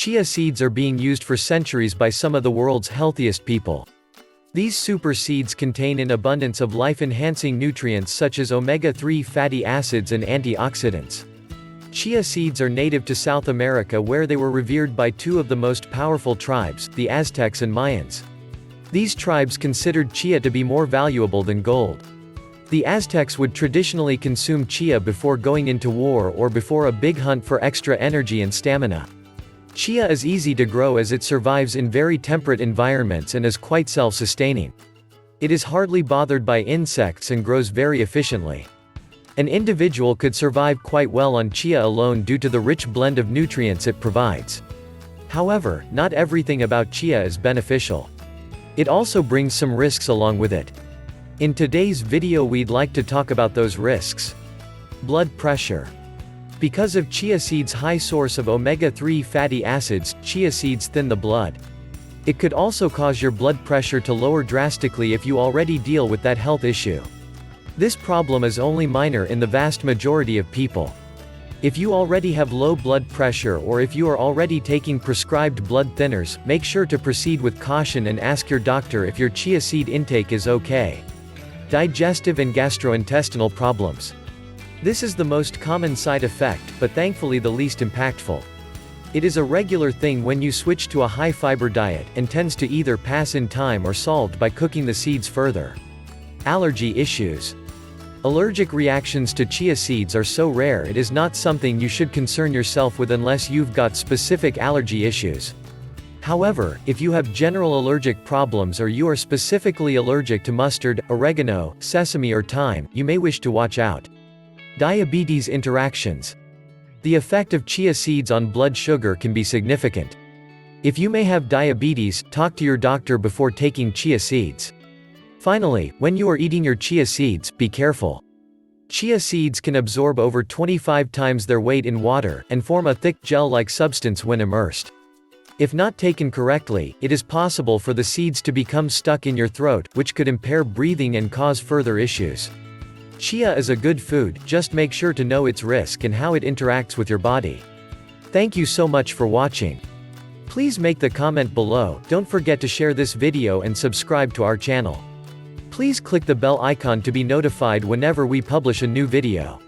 Chia seeds are being used for centuries by some of the world's healthiest people. These super seeds contain an abundance of life-enhancing nutrients such as omega-3 fatty acids and antioxidants. Chia seeds are native to South America, where they were revered by two of the most powerful tribes, the Aztecs and Mayans. These tribes considered chia to be more valuable than gold. The Aztecs would traditionally consume chia before going into war or before a big hunt for extra energy and stamina. Chia is easy to grow as it survives in very temperate environments and is quite self-sustaining. It is hardly bothered by insects and grows very efficiently. An individual could survive quite well on chia alone due to the rich blend of nutrients it provides. However, not everything about chia is beneficial. It also brings some risks along with it. In today's video we'd like to talk about those risks. Blood pressure. Because of chia seeds' high source of omega-3 fatty acids, chia seeds thin the blood. It could also cause your blood pressure to lower drastically if you already deal with that health issue. This problem is only minor in the vast majority of people. If you already have low blood pressure or if you are already taking prescribed blood thinners, make sure to proceed with caution and ask your doctor if your chia seed intake is okay. Digestive and gastrointestinal problems. This is the most common side effect, but thankfully the least impactful. It is a regular thing when you switch to a high-fiber diet, and tends to either pass in time or solved by cooking the seeds further. Allergy issues. Allergic reactions to chia seeds are so rare it is not something you should concern yourself with unless you've got specific allergy issues. However, if you have general allergic problems or you are specifically allergic to mustard, oregano, sesame or thyme, you may wish to watch out. Diabetes interactions. The effect of chia seeds on blood sugar can be significant. If you may have diabetes, talk to your doctor before taking chia seeds. Finally, when you are eating your chia seeds, be careful. Chia seeds can absorb over 25 times their weight in water, and form a thick, gel-like substance when immersed. If not taken correctly, it is possible for the seeds to become stuck in your throat, which could impair breathing and cause further issues. Chia is a good food, just make sure to know its risk and how it interacts with your body. Thank you so much for watching. Please make the comment below, don't forget to share this video and subscribe to our channel. Please click the bell icon to be notified whenever we publish a new video.